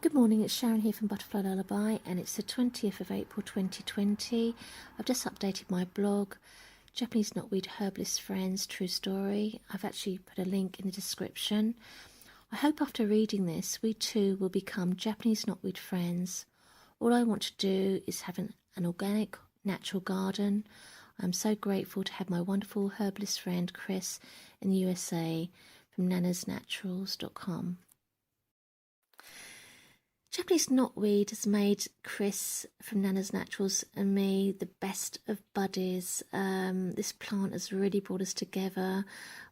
Good morning, it's Sharon here from Butterfly Lullaby, and it's the 20th of April 2020. I've just updated my blog, Japanese Knotweed Herbalist Friends True Story. I've actually put a link in the description. I hope after reading this, we too will become Japanese knotweed friends. All I want to do is have an organic, natural garden. I'm so grateful to have my wonderful herbalist friend Chris in the USA from nanasnaturals.com. Japanese knotweed has made Chris from Nana's Naturals and me the best of buddies. This plant has really brought us together.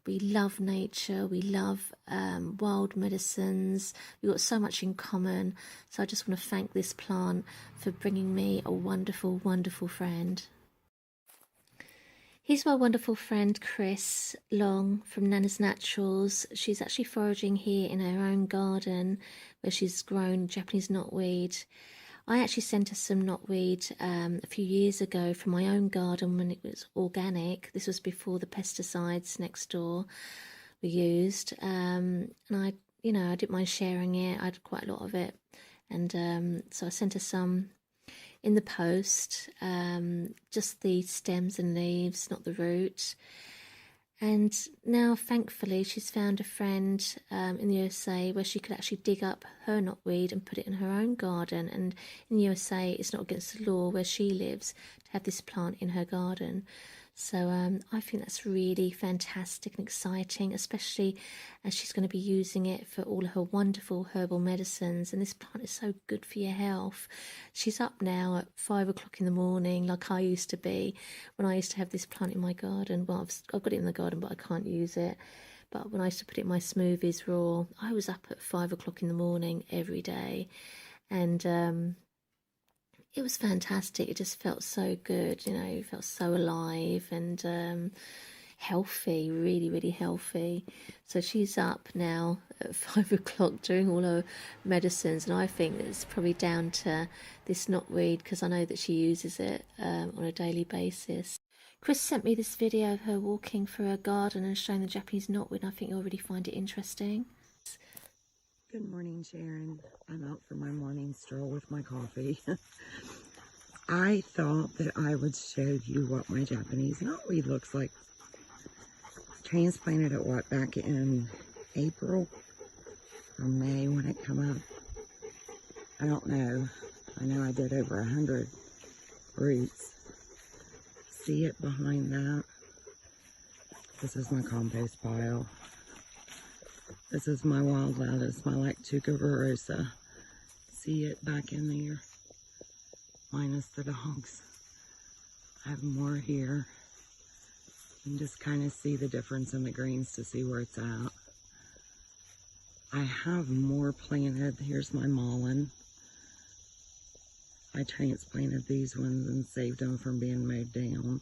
We love nature, we love wild medicines. We've got so much in common. So I just want to thank this plant for bringing me a wonderful, wonderful friend. Here's my wonderful friend Chris Long from Nana's Naturals. She's actually foraging here in her own garden where she's grown Japanese knotweed. I actually sent her some knotweed a few years ago from my own garden when it was organic. This was before the pesticides next door were used. And I didn't mind sharing it. I had quite a lot of it. And so I sent her some in the post, just the stems and leaves, not the root. And now thankfully she's found a friend in the USA where she could actually dig up her knotweed and put it in her own garden. And in the USA it's not against the law where she lives to have this plant in her garden. So I think that's really fantastic and exciting, especially as she's going to be using it for all of her wonderful herbal medicines. And this plant is so good for your health. She's up now at 5 o'clock in the morning, like I used to be when I used to have this plant in my garden. Well, I've got it in the garden, but I can't use it. But when I used to put it in my smoothies raw, I was up at 5 o'clock in the morning every day. And it was fantastic. It just felt so good, felt so alive and healthy, really, really healthy. So she's up now at 5 o'clock doing all her medicines, and I think it's probably down to this knotweed because I know that she uses it on a daily basis. Chris sent me this video of her walking through her garden and showing the Japanese knotweed, and I think you'll really find it interesting. Good morning, Sharon. I'm out for my morning stroll with my coffee. I thought that I would show you what my Japanese knotweed looks like. Transplanted it, back in April or May when it come up? I don't know. I know I did over 100 roots. See it behind that? This is my compost pile. This is my wild lettuce, my Lactuca virosa. See it back in there? Minus the dogs. I have more here. You can just kind of see the difference in the greens to see where it's at. I have more planted. Here's my mullein. I transplanted these ones and saved them from being mowed down.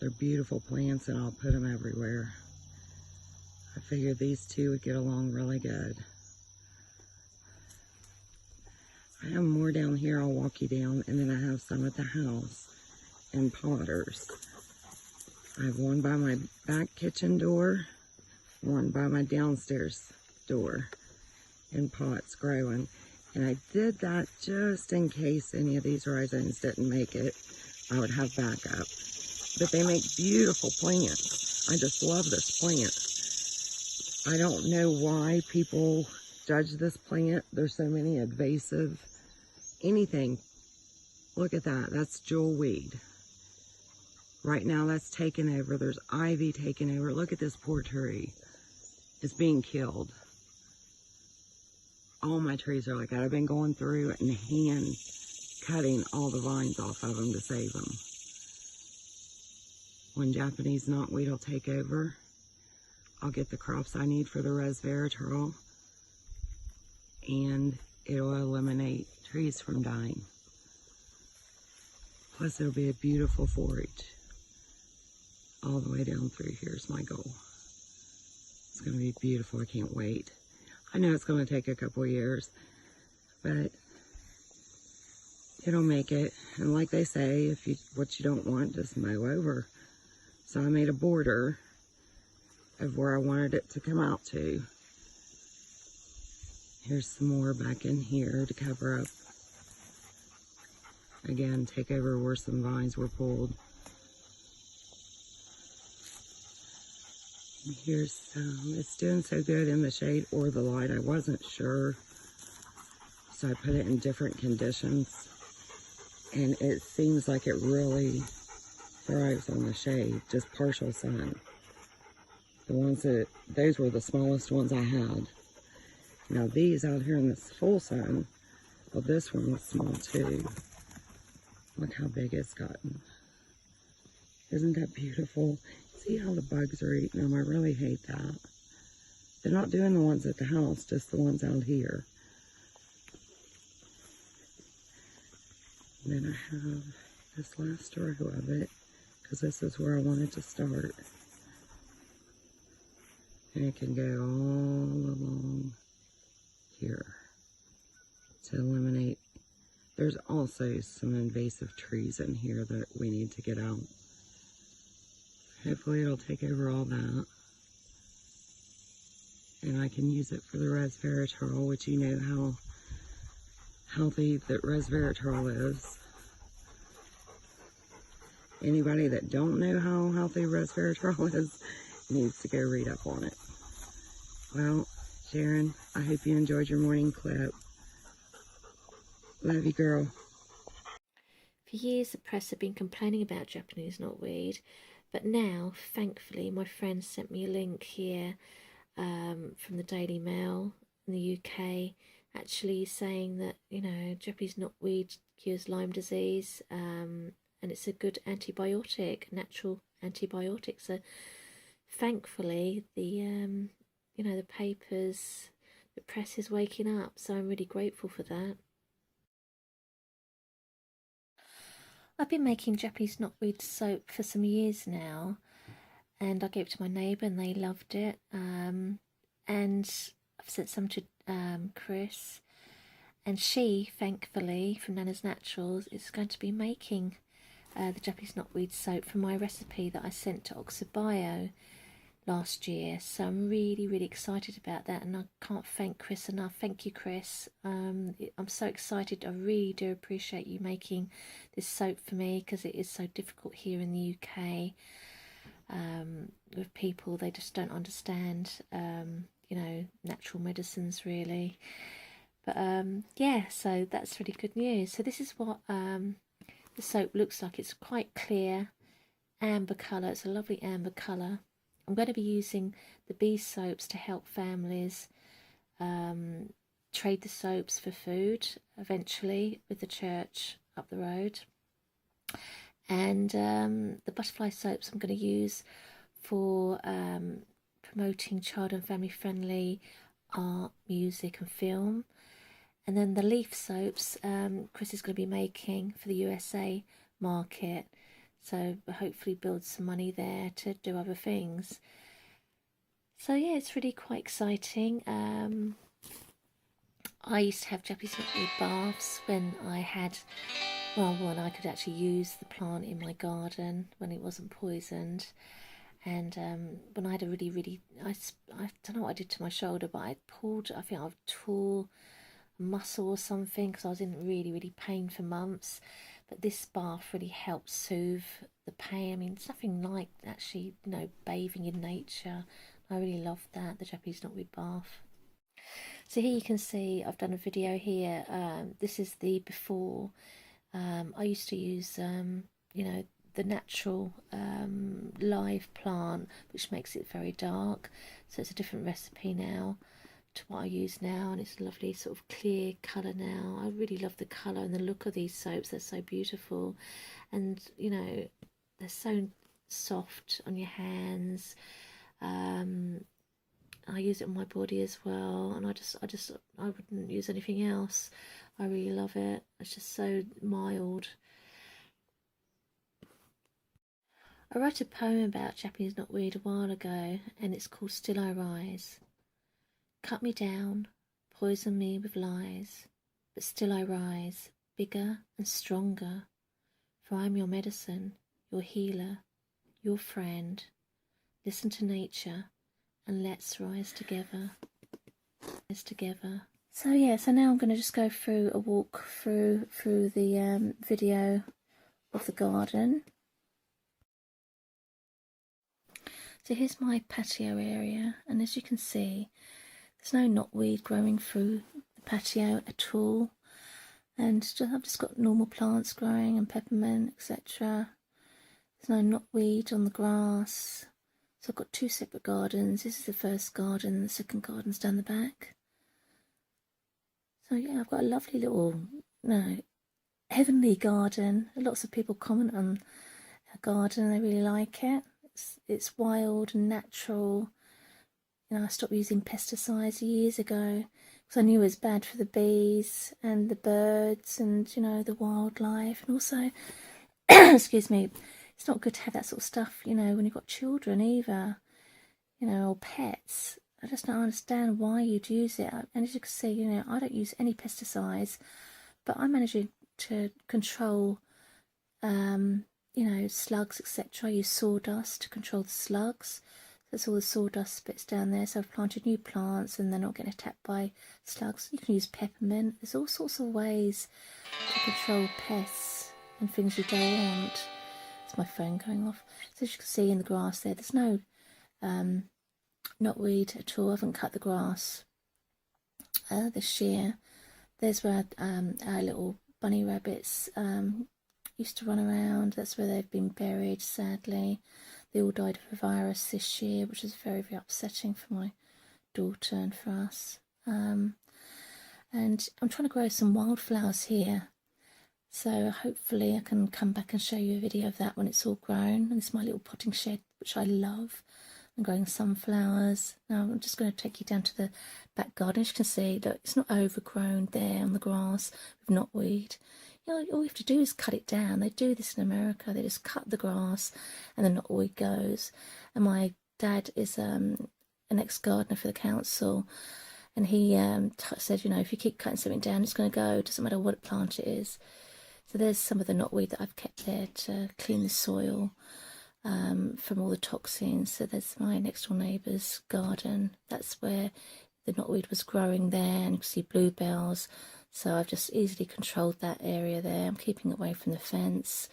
They're beautiful plants and I'll put them everywhere. I figured these two would get along really good. I have more down here I'll walk you down, and then I have some at the house in potters. I have one by my back kitchen door, one by my downstairs door in pots growing. And I did that just in case any of these rhizomes didn't make it. I would have backup. But they make beautiful plants. I just love this plant. I don't know why people judge this plant. There's so many invasive anything. Look at that. That's jewelweed. Right now that's taken over. There's ivy taken over. Look at this poor tree. It's being killed. All my trees are like that. I've been going through and hand cutting all the vines off of them to save them. When Japanese knotweed will take over, I'll get the crops I need for the resveratrol, and it'll eliminate trees from dying. Plus it'll be a beautiful forage. All the way down through here is my goal. It's going to be beautiful. I can't wait. I know it's going to take a couple of years, but it'll make it. And like they say, what you don't want, just mow over. So I made a border of where I wanted it to come out to. Here's some more back in here to cover up. Again, take over where some vines were pulled. And here's some. It's doing so good in the shade or the light. I wasn't sure. So I put it in different conditions. And it seems like it really thrives on the shade, just partial sun. Those were the smallest ones I had. Now these out here in this full sun, well, this one was small too. Look how big it's gotten. Isn't that beautiful? See how the bugs are eating them? I really hate that. They're not doing the ones at the house, just the ones out here. And then I have this last row of it, because this is where I wanted to start. And it can go all along here to eliminate. There's also some invasive trees in here that we need to get out. Hopefully it'll take over all that. And I can use it for the resveratrol, which you know how healthy that resveratrol is. Anybody that don't know how healthy resveratrol is needs to go read up on it. Well, Sharon, I hope you enjoyed your morning clip. Love you, girl. For years, the press have been complaining about Japanese knotweed, but now, thankfully, my friend sent me a link here from the Daily Mail in the UK, actually saying that, you know, Japanese knotweed cures Lyme disease, and it's a good antibiotic, natural antibiotic. So, thankfully, the papers, the press is waking up. So I'm really grateful for that. I've been making Japanese knotweed soap for some years now, and I gave it to my neighbour and they loved it. And I've sent some to Chris, and she, thankfully, from Nana's Naturals, is going to be making the Japanese knotweed soap from my recipe that I sent to Oxford Bio last year. So I'm really, really excited about that, and I can't thank Chris enough. Thank you, Chris. I'm so excited. I really do appreciate you making this soap for me, because it is so difficult here in the UK with people. They just don't understand natural medicines really. But yeah, so that's really good news. So this is what the soap looks like. It's quite clear amber colour. It's a lovely amber colour. I'm going to be using the bee soaps to help families trade the soaps for food eventually with the church up the road. And the butterfly soaps I'm going to use for promoting child and family friendly art, music and film. And then the leaf soaps Chris is going to be making for the USA market. So hopefully build some money there to do other things. So yeah, it's really quite exciting. I used to have Japanese knotweed baths when I had, when I could actually use the plant in my garden when it wasn't poisoned. And when I had a really, I don't know what I did to my shoulder, but I think I tore a muscle or something, because I was in really pain for months. But this bath really helps soothe the pain. I mean, it's nothing like actually, bathing in nature. I really love that, the Japanese knotweed bath. So here you can see I've done a video here. This is the before. I used to use, the natural live plant, which makes it very dark. So it's a different recipe now to what I use now, and it's a lovely sort of clear colour now. I really love the colour and the look of these soaps. They're so beautiful, and they're so soft on your hands. I use it on my body as well, and I wouldn't use anything else. I really love it. It's just so mild. I wrote a poem about Japanese knotweed a while ago, and it's called Still I Rise. Cut me down, poison me with lies, but still I rise, bigger and stronger, for I'm your medicine, your healer, your friend. Listen to nature, and let's rise together. Rise together. So yeah, so now I'm going to just go through a walk through the video of the garden. So here's my patio area, and as you can see, there's no knotweed growing through the patio at all, and I've just got normal plants growing and peppermint, etc. There's no knotweed on the grass. So I've got two separate gardens. This is the first garden, and the second garden's down the back. So yeah, I've got a lovely little, heavenly garden. Lots of people comment on a garden, they really like it. It's wild and natural. I stopped using pesticides years ago because I knew it was bad for the bees and the birds and, the wildlife. And also, excuse me, it's not good to have that sort of stuff, when you've got children either, or pets. I just don't understand why you'd use it. And as you can see, I don't use any pesticides, but I'm managing to control, slugs, etc. I use sawdust to control the slugs. That's all the sawdust bits down there. So I've planted new plants and they're not getting attacked by slugs. You can use peppermint. There's all sorts of ways to control pests and things you don't want. It's my phone going off. So as you can see in the grass there's no knotweed at all. I haven't cut the grass this year. There's where our little bunny rabbits used to run around. That's where they've been buried, sadly. They all died of a virus this year, which is very, very upsetting for my daughter and for us. And I'm trying to grow some wildflowers here. So hopefully I can come back and show you a video of that when it's all grown. And this is my little potting shed, which I love. I'm growing sunflowers. Now I'm just going to take you down to the back garden. As you can see, look, it's not overgrown there on the grass with knotweed. All you have to do is cut it down. They do this in America. They just cut the grass and the knotweed goes. And my dad is an ex-gardener for the council. And he said, if you keep cutting something down, it's going to go. It doesn't matter what plant it is. So there's some of the knotweed that I've kept there to clean the soil from all the toxins. So there's my next door neighbour's garden. That's where the knotweed was growing there, and you can see bluebells. So I've just easily controlled that area there. I'm keeping away from the fence,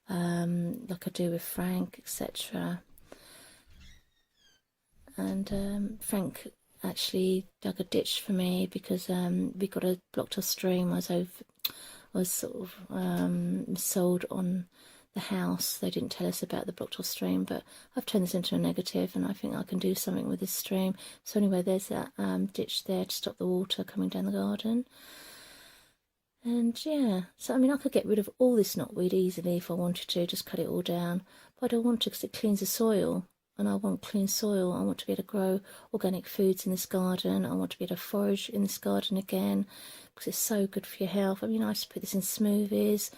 like I do with Frank, etc. And Frank actually dug a ditch for me because we got a blocked off stream. I was sort of sold on the house. They didn't tell us about the blocked off stream, but I've turned this into a negative, and I think I can do something with this stream. So anyway, there's that ditch there to stop the water coming down the garden. And yeah, so I could get rid of all this knotweed easily if I wanted to, just cut it all down, but I don't want to because it cleans the soil, and I want clean soil. I want to be able to grow organic foods in this garden. I want to be able to forage in this garden again because it's so good for your health. I used to put this in smoothies,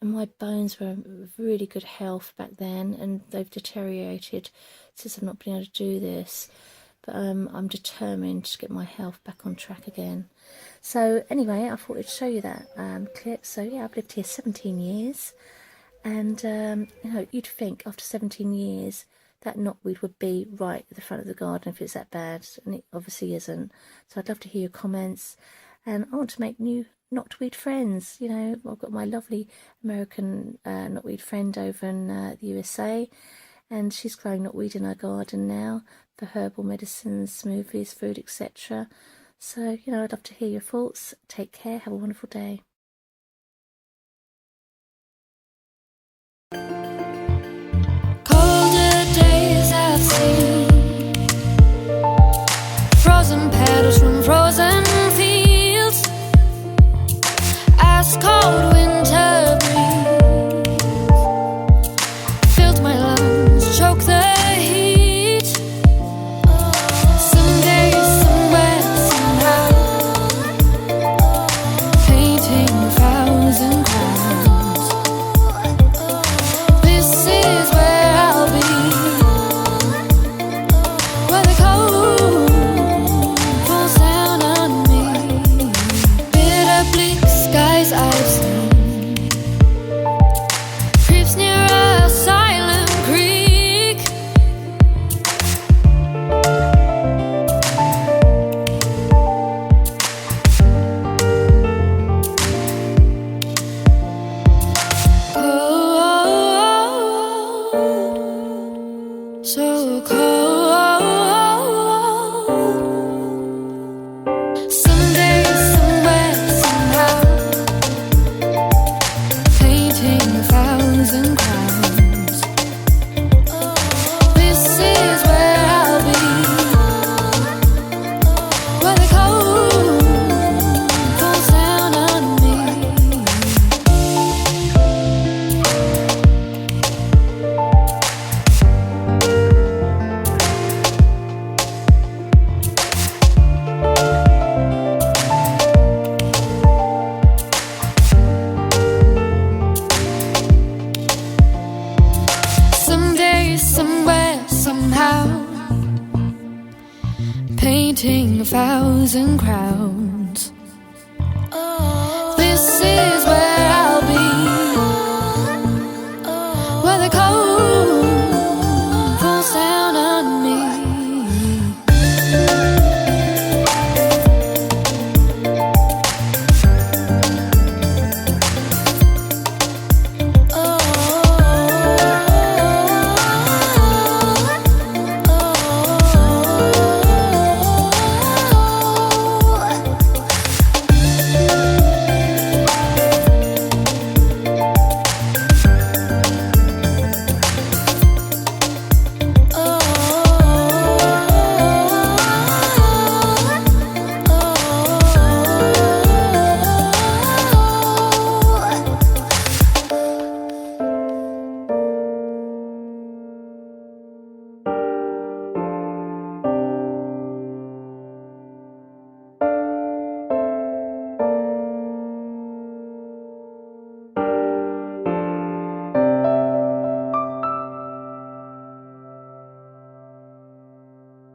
and my bones were in really good health back then, and they've deteriorated since I've not been able to do this. But I'm determined to get my health back on track again. So anyway, I thought I'd show you that clip. So yeah, I've lived here 17 years, and you'd think after 17 years that knotweed would be right at the front of the garden if it's that bad, and it obviously isn't. So I'd love to hear your comments, and I want to make new knotweed friends. I've got my lovely American knotweed friend over in the USA, and she's growing knotweed in her garden now for herbal medicines, smoothies, food, etc. So, I'd love to hear your thoughts. Take care. Have a wonderful day. Colder days I've seen, frozen petals from frozen fields, ice cold winter breeze filled my lungs, choked the heat. Some days, somewhere, somehow, painting 1,000 crowns.